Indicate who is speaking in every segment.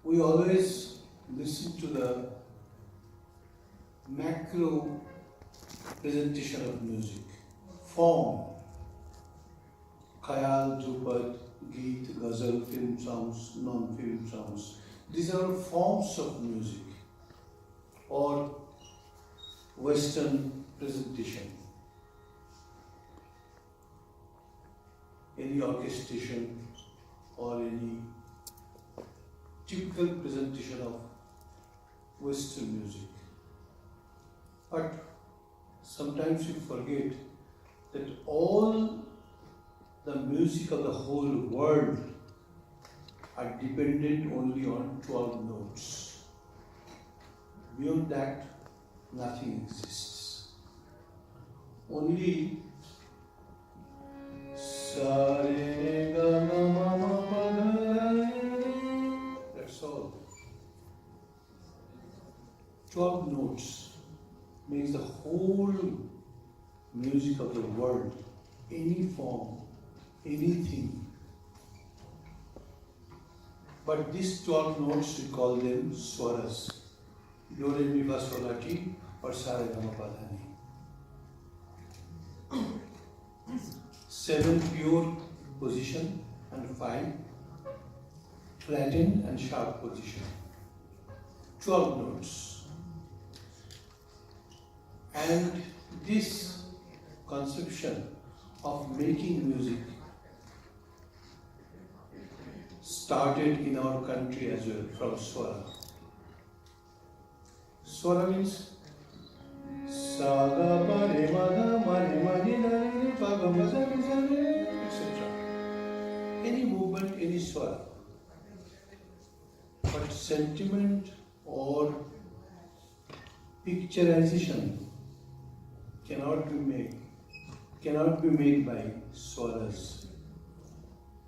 Speaker 1: We always listen to the macro presentation of music, form, khayal, dhupad, geet, ghazal, film songs, non-film songs. These are all forms of music or Western presentation. Any orchestration or any typical presentation of Western music. But sometimes we forget that all the music of the whole world are dependent only on 12 notes. Beyond that, nothing exists. Only sa re ga ma ma ma pa da re. That's all. 12 notes makes the whole music of the world, any form, anything. But these 12 notes, we call them swaras. Do, re, mi, fa, sol, la, ti, or sa, re, ga, ma, pa, da, ni. 7 pure position and 5 flattened and sharp position. 12 notes. And this conception of making music started in our country as well from swara. Swara means sa ga pa re ma da ma re ma ni da re pa ga ma za ni za re, etc. Any movement, any swara. But sentiment or picturization cannot be made by swaras.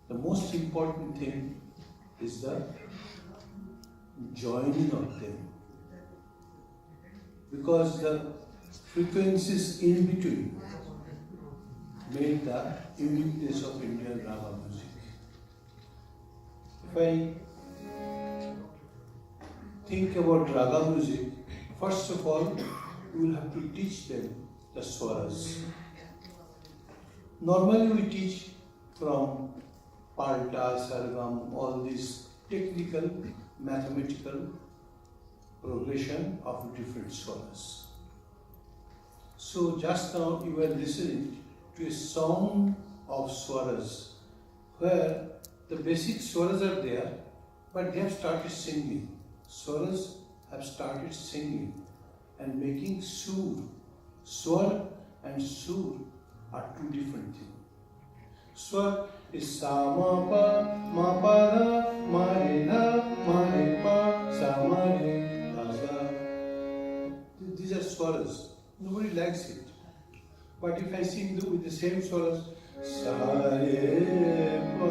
Speaker 1: The most important thing is the joining of them, because the frequencies in between make the uniqueness of Indian raga music. If I think about raga music, first of all, we will have to teach them the swaras. Normally we teach from palta, sargam, all these technical, mathematical progression of different swaras. So just now you were listening to a song of swaras where the basic swaras are there, but they have started singing. Swaras have started singing and making sur. Swar and sur are two different things. Swar is sa ma pa da ma re pa sa ma re da sa. These are swaras. Nobody likes it. But if I sing with the same swaras, sa re pa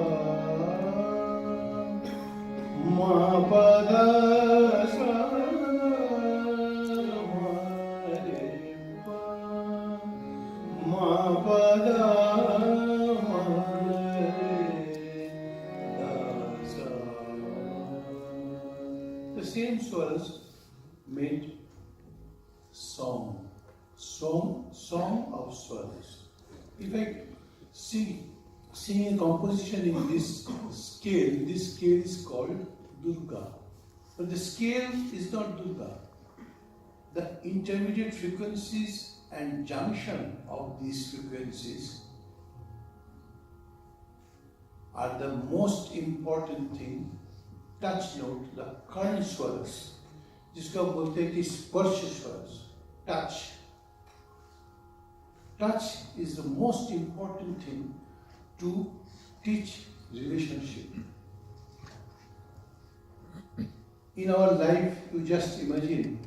Speaker 1: ma pa da sa ma pa da ma re da sa. The same swaras made song of swaras. If I sing a composition in this scale is called Durga. But the scale is not Durga. The intermediate frequencies and junction of these frequencies are the most important thing. Touch note, the kern swaras, जिसको बोलते हैं कि स्पर्श स्वरस, touch. Touch is the most important thing to teach relationship. In our life, you just imagine,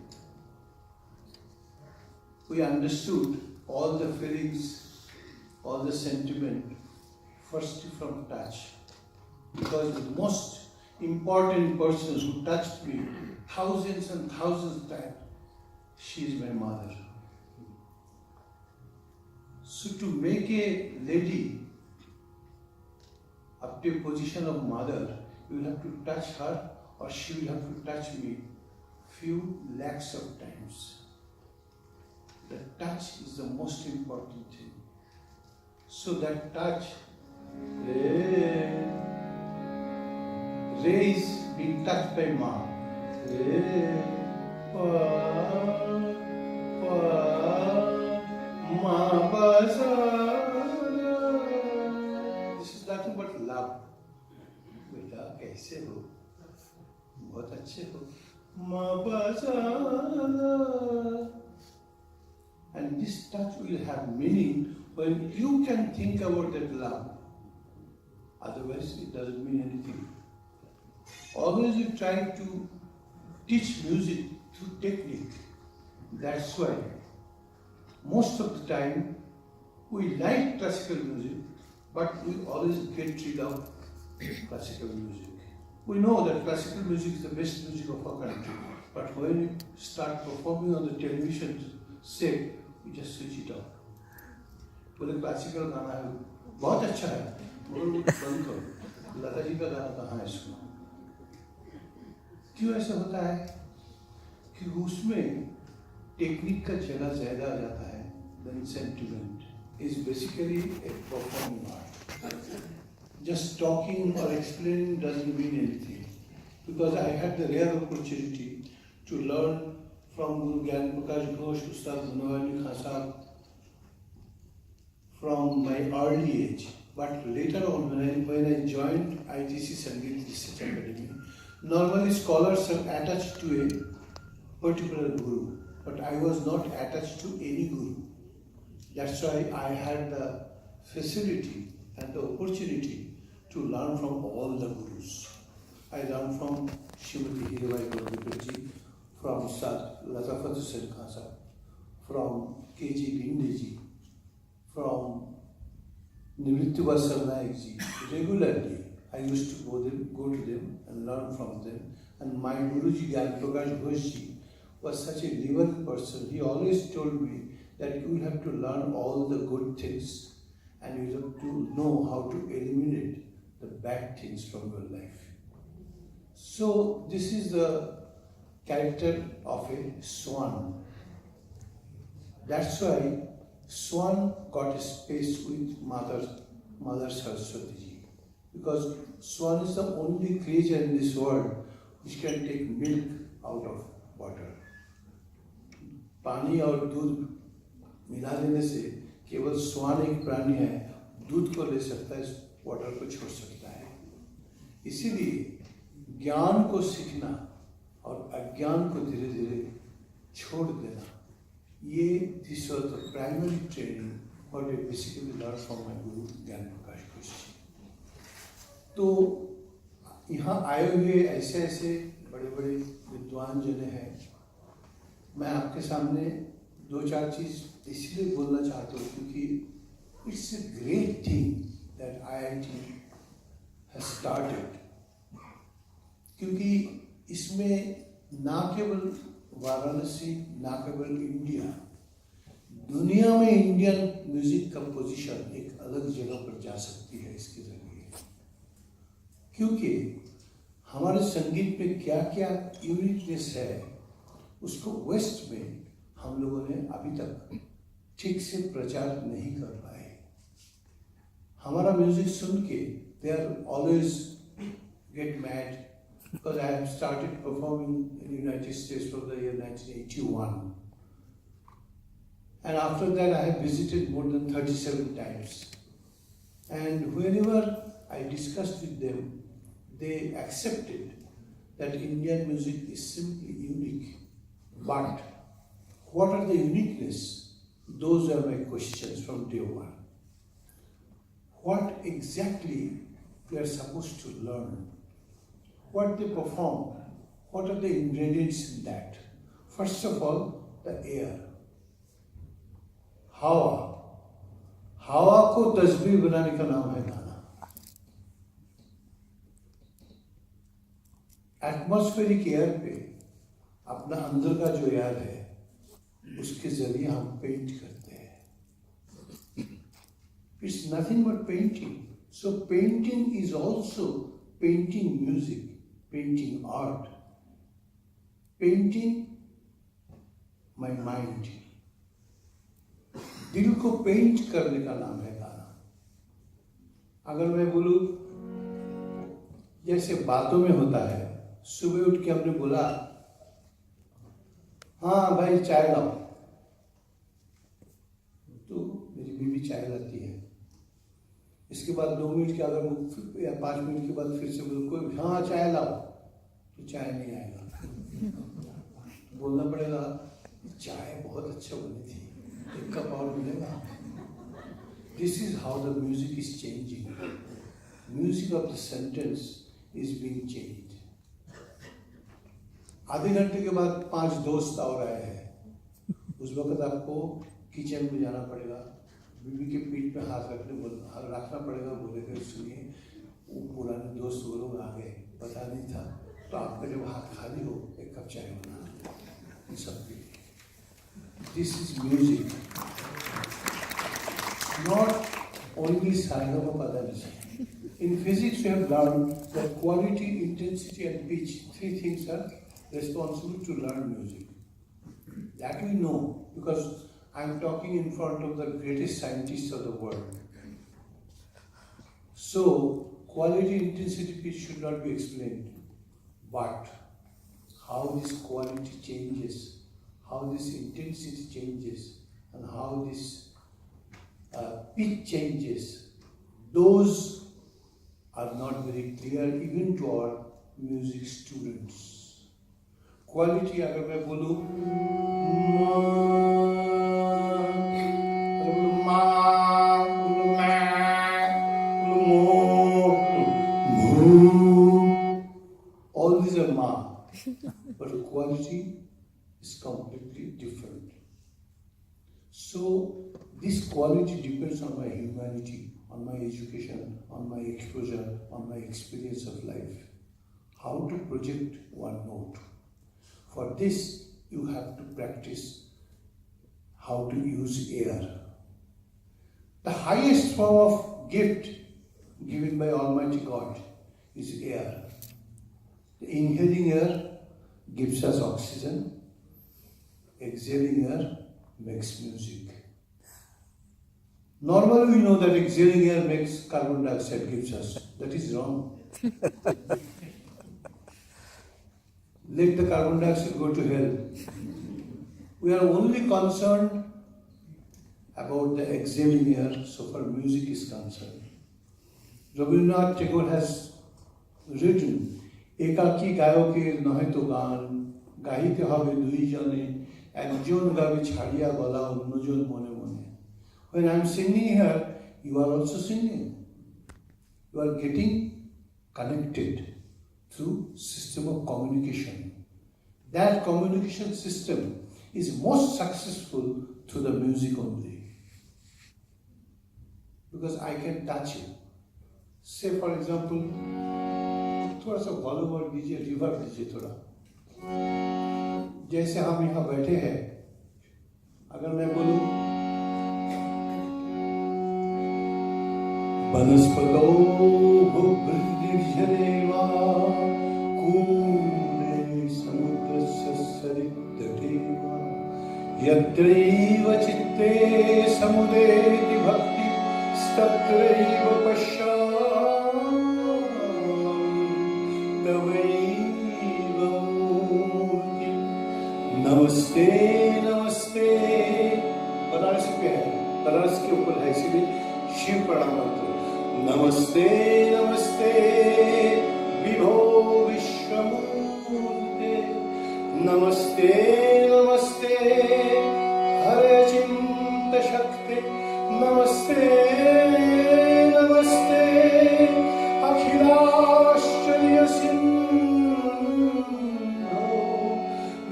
Speaker 1: we understood all the feelings, all the sentiment, first from touch. Because the most important person who touched me thousands and thousands of times, she is my mother. So to make a lady up to a position of mother, you will have to touch her or she will have to touch me few lakhs of times. The touch is the most important thing. So that touch, Re is being touched by Ma. Re, Pa, Pa, Ma, Pa, Sa. This is nothing but love. बेटा कैसे हो? बहुत अच्छे हो. Ma, Pa, Sa. And this touch will have meaning when you can think about that love. Otherwise, it doesn't mean anything. Always you try to teach music through technique. That's why most of the time we like classical music, but we always get rid of classical music. We know that classical music is the best music of our country, but when we start performing on the television set, we just switch it off. बोले classical गाना है, बहुत अच्छा है, बोलो बंद करो, लता जी का गाना कहाँ है इसको? क्यों ऐसा होता है? कि उसमें टेक्निक का जगह ज़्यादा आ जाता है, then sentiment is basically a performing art. Just talking or explaining doesn't mean anything. Because I had the rare opportunity to learn from Guru Gyan Prakash Ghosh, Ustad Munawali Khan Sahab, from my early age. But later on, when I joined ITC Sangeet Research Academy, normally scholars are attached to a particular guru, but I was not attached to any guru. That's why I had the facility and the opportunity to learn from all the gurus. I learned from Shrimati Hirabai Gaurav, from Ustad Latafath Hussain Khan Sahab, from K.G. Bindeji, from Nivritya Sarnaik ji. Regularly, I used to go to them and learn from them. And my Guruji Gyan Prakash Ghosh ji was such a liberal person. He always told me that you will have to learn all the good things and you have to know how to eliminate the bad things from your life. So this is the character of a swan. That's why swan got a space with Mother Saraswati ji. Because swan is the only creature in this world which can take milk out of water. पानी और दूध मिला देने से केवल स्वान एक प्राणी है, दूध को ले सकता है, वाटर को छोड़ सकता है. इसीलिए ज्ञान को सीखना और अज्ञान को धीरे धीरे छोड़ देना, ये this was the primary training what I basically learn from my गुरु ज्ञान प्रकाश घोष जी. तो यहाँ आए हुए ऐसे ऐसे बड़े बड़े विद्वान जने हैं. मैं आपके सामने दो चार चीज़ इसलिए बोलना चाहता हूँ क्योंकि it's a great thing that IIT has started. क्योंकि इसमें ना केवल वाराणसी, ना केवल इंडिया, दुनिया में इंडियन म्यूजिक का पोजीशन एक अलग जगह पर जा सकती है इसके जरिए. क्योंकि हमारे संगीत में क्या क्या यूनिकनेस है उसको वेस्ट में हम लोगों ने अभी तक ठीक से प्रचार नहीं कर पाए. हमारा म्यूजिक सुन के they are always get mad because I have started performing in the United States from the year 1981. And after that I have visited more than 37 times. And whenever I discussed with them, they accepted that Indian music is simply unique. But what are the uniqueness? Those are my questions from day one. What exactly we are supposed to learn? What they perform? What are the ingredients in that? First of all, the air. हवा. हवा को तस्बीह बनाने का नाम है गाना. Atmospheric air पे अपना अंदर का जो एयर है उसके जरिए हम पेंट करते हैं. It's nothing but painting. So painting is also painting music. painting art, painting my mind. दिल को पेंट करने का नाम है गाना। अगर मैं बोलूं, जैसे बातों में होता है, सुबह उठ के हमने बोला, हाँ भाई चाय लाओ, तो मेरी बीवी चाय लाती है। इसके बाद 2 मिनट के अगर या 5 मिनट के बाद फिर से बोलो कोई हाँ चाय लाओ, तो चाय नहीं आएगा। बोलना पड़ेगा चाय बहुत अच्छा बनी थी, 1 कप और मिलेगा। This is how the music is changing. Music of the sentence is being changed. आधे घंटे के बाद 5 दोस्त और आए हैं, उस वक्त आपको किचन में जाना पड़ेगा, बीवी के पीठ पे हाथ रखना पड़ेगा, बोलेगा सुनिए वो पुराने दोस्त वो लोग आ गए, पता नहीं था, तो आपका जब हाथ खाली हो 1 कप चाय बनाना सबके लिए। This is music, not only सारेगामा पदानिसा। In physics, we have learned that quality, intensity, and pitch, 3 things are responsible to learn music. That we know because I am talking in front of the greatest scientists of the world. So, quality, intensity, pitch should not be explained. But how this quality changes, how this intensity changes, and how this pitch changes, those are not very clear even to our music students. Quality अगर मैं बोलूँ all these are ma, but quality is completely different. So this quality depends on my humanity, on my education, on my exposure, on my experience of life. How to project one note. For this, you have to practice how to use air. The highest form of gift given by Almighty God is air. The inhaling air gives us oxygen. Exhaling air makes music. Normally, we know that exhaling air makes carbon dioxide gives us. That is wrong. Let the carbon dioxide go to hell. We are only concerned about the exhaling air, so far music is concerned. Rabindranath Tagore has written, "Ekaki gayoker nahe to gan, gaite hobe dui jane, ekjon gabe chhadiya gala onnojon mone mone." When I am singing here, you are also singing. You are getting connected through system of communication. That communication system is most successful through the music only. Because I can touch it. Say for example, थोड़ा सा volume और दीजिए, reverb दीजिए थोड़ा। जैसे हम यहाँ बैठे हैं, अगर मैं बोलूँ वनस्पतौ भूर्भुवस्सुर्यदेवा कूले समुद्रस्य सरितटे यत्रैव चित्ते समुदेति भक्ति तत्रैव पश्यामि तवैव मूर्तिं। नमस्ते नमस्ते, बनारस पे है, बनारस के ऊपर है, इसीलिए शिव प्रणाम करते। नमस्ते नमस्ते विभो विश्वमूर्ते, नमस्ते नमस्ते हरे चिंत शक्ति, नमस्ते नमस्ते अखिलाश्चर्य सिंधो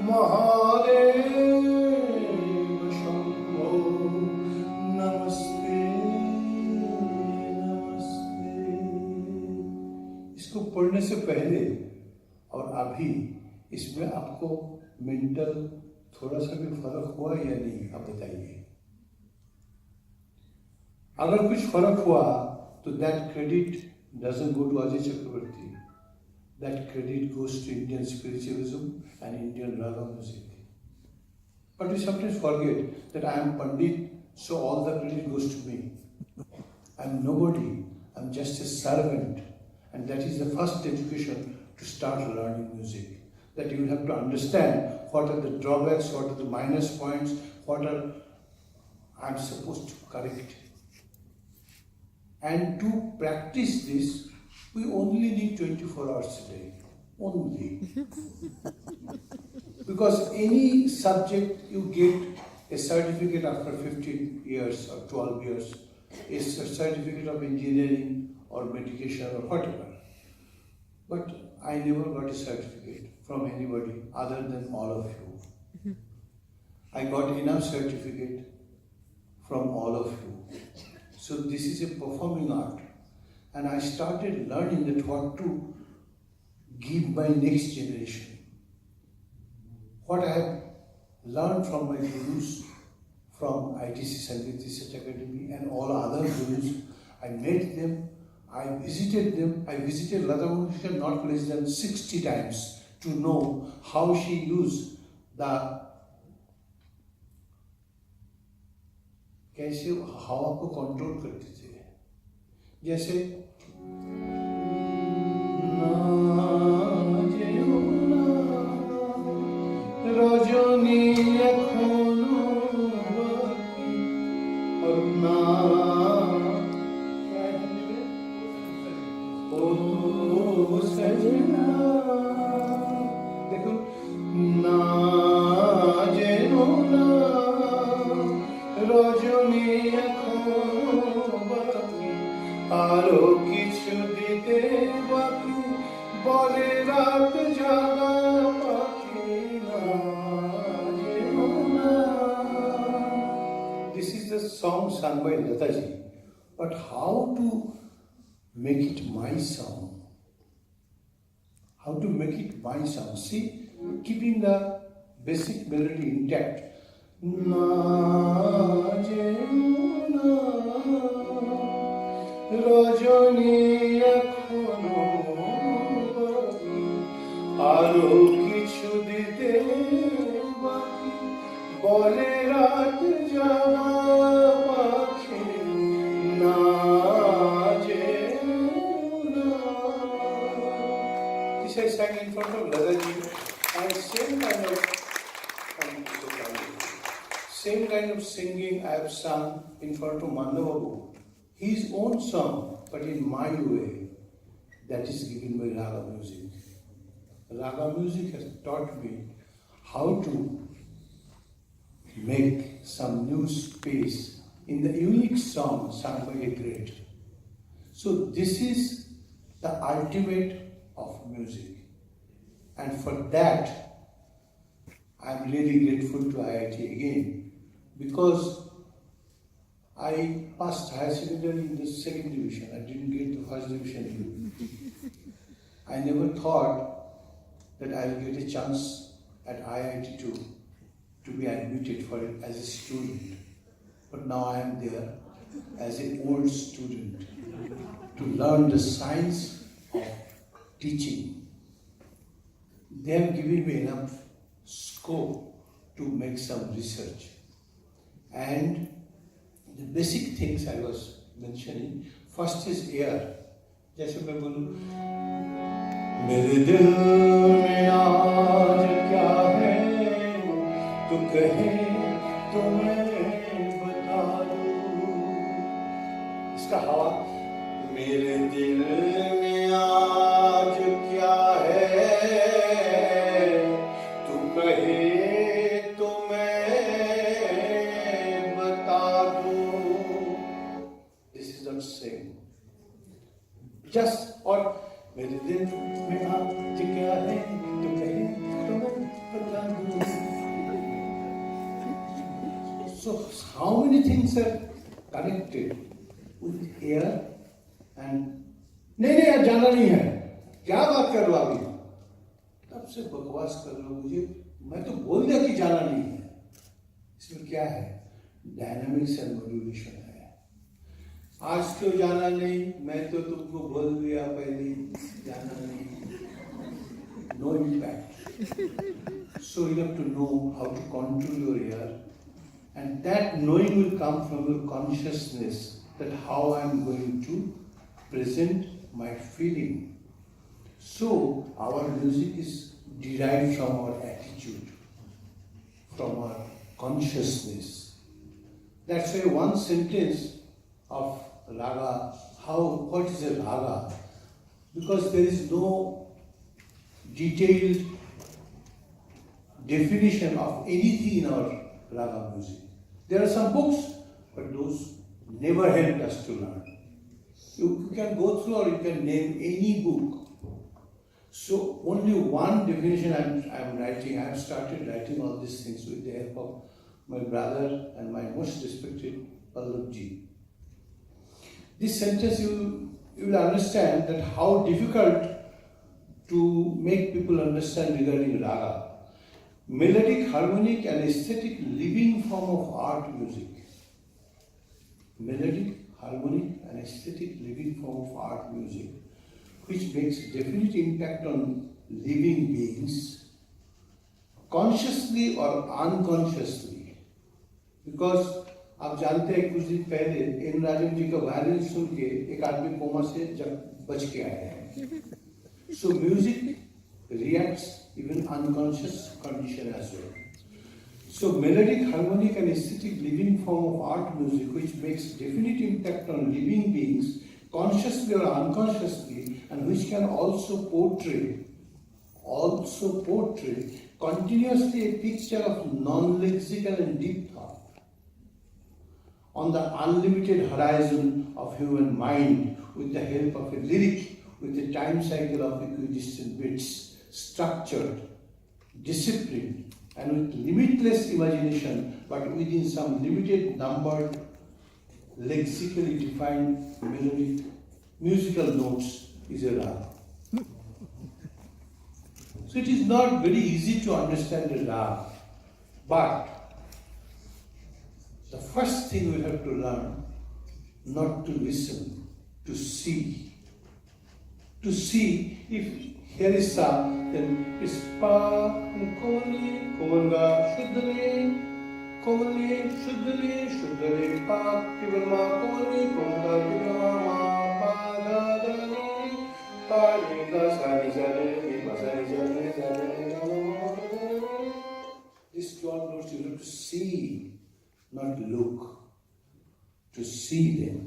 Speaker 1: महादेव शंभो, नमस्ते नमस्ते। इसको पढ़ने से पहले और अभी इसमें आपको मेंटल थोड़ा सा भी फर्क हुआ या नहीं, आप बताइए। अगर कुछ फर्क हुआ तो that credit doesn't go to Ajay Chakrabarty, that credit goes to Indian spiritualism and Indian raga music. But we sometimes forget that I am Pandit, so all the credit goes to me. I am nobody, I am just a servant. And that is the first education to start learning music. That you have to understand what are the drawbacks, what are the minus points, what are I am supposed to correct. And to practice this, we only need 24 hours a day. Only. Because any subject you get a certificate after 15 years or 12 years, a certificate of engineering or medication or whatever. But I never got a certificate from anybody other than all of you. I got enough certificate from all of you. So this is a performing art. And I started learning that what to give my next generation. What I have learned from my gurus, from ITC Sangeet Research Academy and all other gurus, I met them, I visited them. I visited Lata Mangeshkar not less than 60 times to know how she used the कैसे हवा को control करती थी. जैसे रजनी एखोनो बाकी और ना ओ सजना देखो ना जेनो ना रजनी एखोनो बाकी आरो किछु दिते बाकी বলে রাত জাগা পাখি না যেও না. This is the song sung by Lataji. But how to make it my song? How to make it my song? See, keeping the basic melody intact. Na যেও না রজনী এখনো আরো কিছু দিতে বাকি বলে রাত জাগা পাখি না যেও না. This I sang in front of Lataji and same kind of singing I have sung in front of Mandababu. His own song, but in my way, that is given by raga music. Raga music has taught me how to make some new space in the unique song sung by a great. So this is the ultimate of music. And for that, I am really grateful to IIT again, because I passed higher secondary in the second division. I didn't get the first division. I never thought that I will get a chance at IIT to be admitted for it as a student. But now I am there as an old student to learn the science of teaching. They have given me enough scope to make some research. And the basic things I was mentioning, first is air. जैसे मैं बोलूँ मेरे दिल में आज क्या है तू कहे तो मैं बता दूँ. इसका हवा मेरे दिल में आज क्या है तू कहे तो मैं बता दूँ. This is not same. Just or मेरे दिल में आज क्या है तो कहे तो मैं बता दूँ. So how many things are connected with air and नहीं यार जाना नहीं है, क्या बात कर रहा अभी, तब से बकवास कर रहा मुझे. मैं तो बोल दिया कि जाना नहीं है. इसमें क्या है? डायनामिक्स एंड मॉड्यूलेशन है. आज क्यों जाना नहीं? मैं तो तुमको बोल दिया पहले जाना नहीं. no impact. So you have to know how to control your ear, and that knowing will come from your consciousness that how I am going to present my feeling. So our music is derived from our attitude, from our consciousness. That's why one sentence of raga, what is a raga? Because there is no detailed definition of anything in our raga music. There are some books, but those never helped us to learn. You can go through or you can name any book. So only one definition I am writing. I have started writing all these things with the help of my brother and my most respected Pandit. This sentence you will understand that how difficult to make people understand regarding raga. Melodic, harmonic and aesthetic living form of art music. Melodic, harmonic and aesthetic living form of art music, which makes definite impact on living beings, consciously or unconsciously. Because आप जानते हैं कुछ दिन पहले N Rajan ji का violin सुन के एक आदमी कोमा से बच के आए हैं. So music reacts even unconscious condition as well. So melodic, harmonic and aesthetic living form of art music which makes definite impact on living beings consciously or unconsciously, and which can also portray continuously a picture of non-lexical and deep thought on the unlimited horizon of human mind with the help of a lyric with a time cycle of equidistant bits, structured, disciplined, and with limitless imagination, but within some limited numbered, lexically defined melodic musical notes is a raga. So it is not very easy to understand a raga, but the first thing we have to learn, not to listen, to see. To see if here is sa, then it's pa, komali, komalga, shuddhale, komali, shuddhale, pa, tibalma, komali, komalga, tibalma, ma, pa, da, da, ni, pa, ni, da, sa, ni, sa, ni, pa, sa, ni, sa, ni, sa, ni. These 12 notes you have to see, not look, to see them.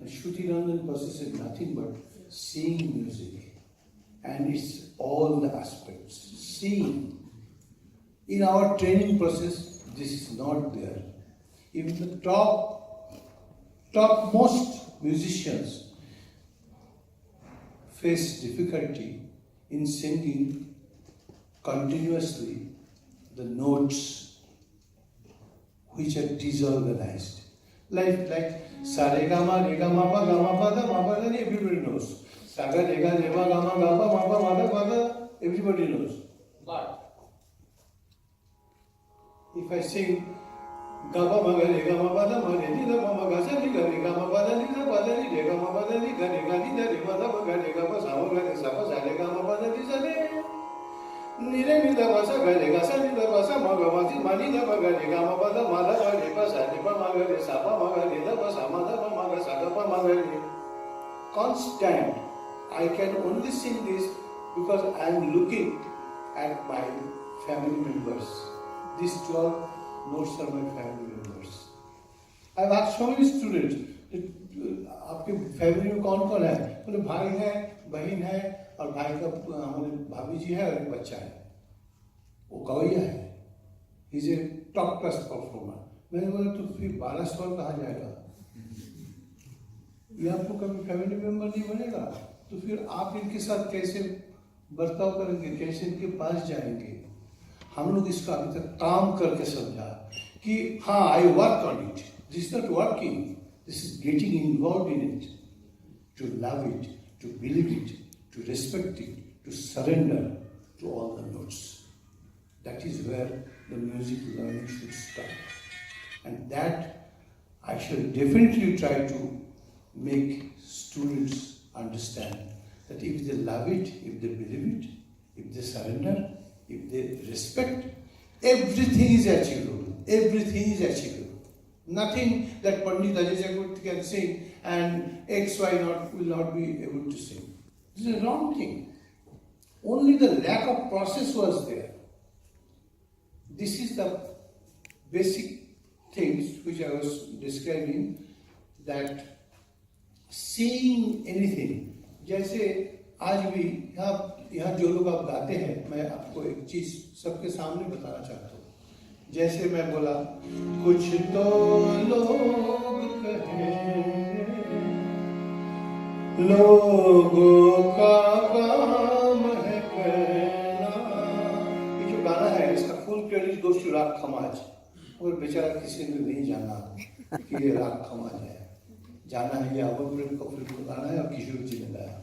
Speaker 1: And Shruti Ranjan process is nothing but seeing music, and it's all the aspects. Seeing. In our training process, this is not there. Even the topmost musicians face difficulty in singing continuously the notes which are disorganized. Like sa re ga ma pa da ma pa da, everybody knows. Sa ga re ga ma pa da, everybody knows. But if I sing ga pa ma ga re ga ma pa da ma re ni da ma ga sa ni ga re ga ma pa da ni da pa da ni re ga ma pa da ni ga ni da re ma da ma ga re ga pa sa ma ga re sa pa sa re ga ma pa da ni sa re. Ni re mi da pa sa ga re ga sa ni da pa sa ma ga ma ti ma ni da pa ga re ga ma pa da ma da ga re pa sa ni pa ma ga re sa pa ma ga re da pa sa ma da pa ma ga sa da pa ma ga re. Constant. I can only sing this because I am looking at my family members. These 12 notes are my family members. I have asked so many students, आपके family में कौन कौन है? बोले भाई है, बहन है, और भाई का हमारे भाभी जी है और एक बच्चा है. वो गवैया है. He is a top class performer. मैंने बोला तो फिर 12 साल कहाँ जाएगा? ये आपको कभी फैमिली मेंबर नहीं बनेगा, तो फिर आप इनके साथ कैसे बर्ताव करेंगे, कैसे इनके पास जाएंगे? हम लोग इसका अभी तक काम करके समझा कि हाँ, I work on it. This is not working, this is getting involve in it, to love it, to believe it, to respect it, to surrender to all the notes. That is where the music learning should start. And that I shall definitely try to make students understand that if they love it, if they believe it, if they surrender, if they respect, everything is achievable. Everything is achievable. Nothing that Pandit Ajoy can sing and XY will not be able to sing. This is a wrong thing. Only the lack of process was there. This is the basic things which I was describing, that seeing anything. जैसे आज भी यहाँ जो लोग आप गाते हैं, मैं आपको एक चीज सबके सामने बताना चाहता हूँ. जैसे मैं बोला, कुछ तो लोग कहें, लोगों का काम है कहना. ये जो गाना है, इसका फुल क्रेडिट गोes to राग खमाज. और बेचारा किसी ने नहीं जाना कि ये राग खमाज है. जाना है ये अवध प्रेम कपूर को गाना है और किशोर जी ने गाया.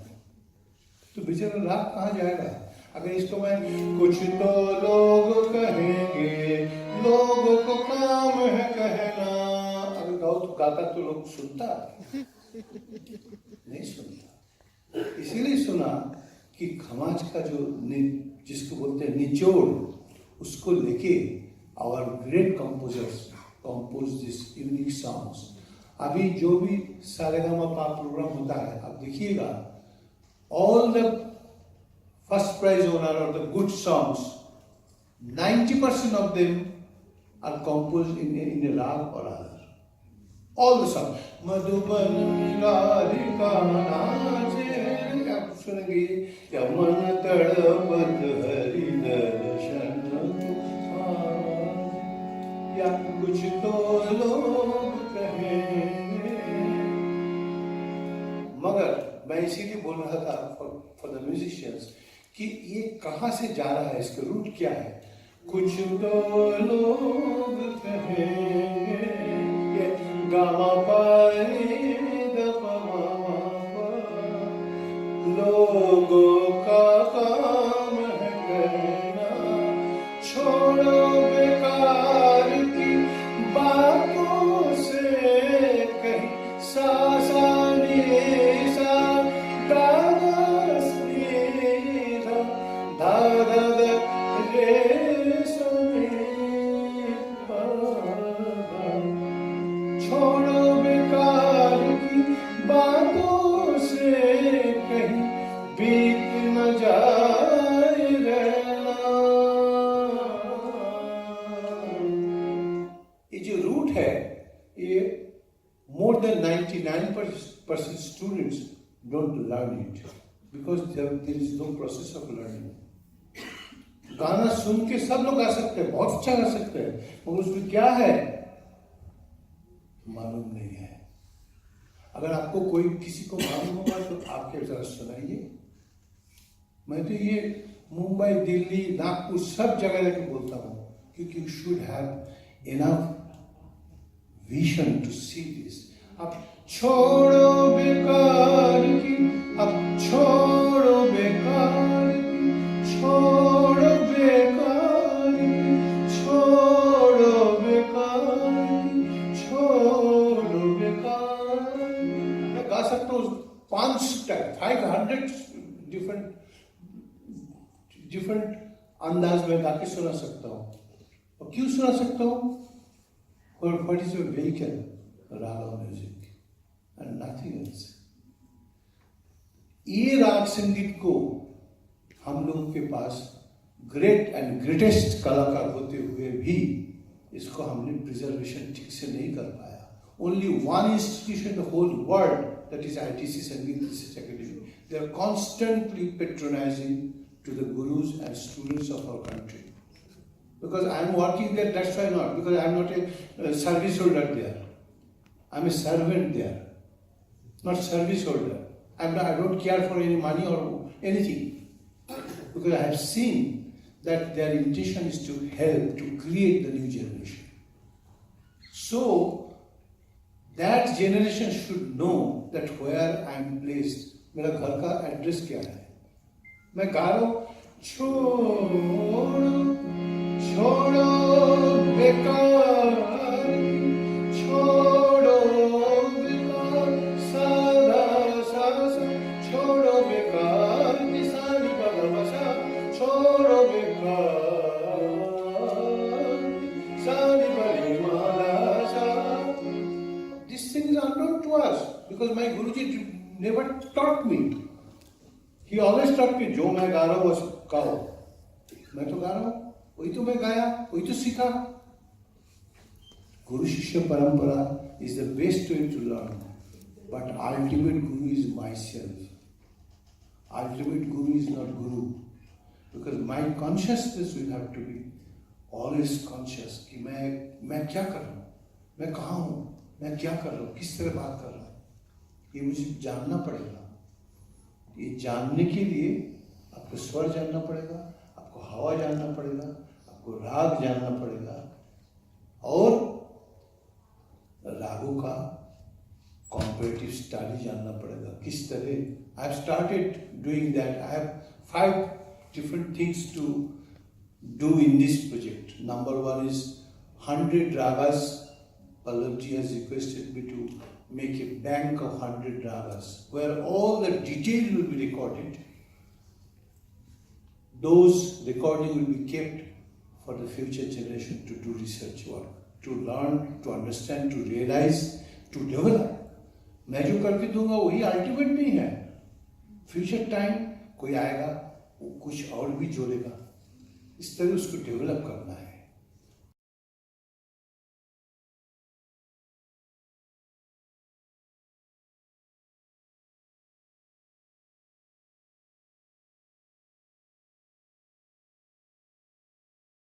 Speaker 1: तो बेचारा राग कहाँ जाएगा? अगर इसको मैं कुछ तो लोग कहेंगे, लोगों को काम है कहना, अगर गाओ तो गाता तो लोग सुनता नहीं सुनता. इसीलिए सुना कि खमाज का जो जिसको बोलते हैं निचोड़, उसको लेके our great composers compose this unique songs. अभी जो भी सारेगामापा प्रोग्राम होता है, आप देखिएगा, all the first prize owner or the good songs, 90% of them are composed in a rag or other. All the songs. Madhuban Radhika Nache, आप सुनेंगे, या मन तड़पत हरि दर्शन तुम्हारे, या कुछ तो लोग कहेंगे. मगर मैं इसीलिए बोल रहा था फॉर द म्यूजिशियंस कि ये कहाँ से जा रहा है, इसका रूट क्या है. कुछ तो लोग कहेंगे, गामा पानी दपमा, लोगों का काम है कहना, छोड़ो बेकार की बातों से कहीं सासानी सा छोड़ो बेकार की बातों से कहीं बीत न जाए रहना. ये जो रूट है, ये more than 99% students don't learn it because there is no process of learning. गाना सुन के सब लोग गा सकते हैं, बहुत अच्छा गा सकते हैं, मगर उसमें क्या है मालूम नहीं है. अगर आपको कोई किसी को मालूम होगा तो आपके जरा सुनाइए. मैं तो ये मुंबई, दिल्ली, नागपुर सब जगह जाके बोलता हूँ, क्योंकि you should have enough vision to see this. अब छोड़ो बेकार की, अब छोड़ो बेकार की, छोड़ो बेकार की, छोड़ो बेकार की, छोड़ो बेकार. मैं गा सकता हूँ 500 डिफरेंट अंदाज में गा के सुना सकता हूँ. और क्यों सुना सकता हूँ? What is your vehicle? राग म्यूजिक and nothing else. ये राग संगीत को हम लोगों के पास ग्रेट एंड ग्रेटेस्ट कलाकार होते हुए भी इसको हमने प्रिजर्वेशन ठीक से नहीं कर पाया. Only one institution in the whole world, that is ITC Sangeet Research Academy, they are constantly patronizing to the gurus and students of our country. Because I am working there, that's why not. Because I am not a service holder there. I am a servant there, not service holder. I don't care for any money or anything. Because I have seen that their intention is to help, to create the new generation. So, that generation should know that where I am placed, मेरा घर का address क्या है. मैं गा रहा हूँ, छोड़ो छोड़ो बेकार, छोड़ो बेकार, सादा सा छोड़ो बेकार, निशानी बसा, छोड़ो never taught me. He always taught me, जो मैं गा रहा हूँ वो गाओ. मैं तो गा रहा हूँ, वही तो मैं गाया, वही तो सीखा. Guru Shishya Parampara is the best way to learn. But ultimate Guru is myself. Ultimate Guru is not Guru. Because my consciousness will have to be always conscious कि मैं क्या कर रहा हूँ, मैं कहाँ हूँ, मैं क्या कर रहा हूँ, किस तरह बात कर रहा हूँ. ये मुझे जानना पड़ेगा. ये जानने के लिए आपको स्वर जानना पड़ेगा, आपको हवा जानना पड़ेगा, आपको राग जानना पड़ेगा और रागों का comparative study जानना पड़ेगा. किस तरह I have started doing that. I have 5 different things to do in this project. Number 1 is 100 ragas. Pallavji has requested me to make a bank of 100 ragas where all the detail will be recorded. Those recording will be kept for the future generation to do research work, to learn, to understand, to realize, to develop. मैं जो करके दूंगा वही ultimate नहीं है. Future time कोई आएगा वो कुछ और भी जोड़ेगा. इस तरह उसको डेवलप करना है.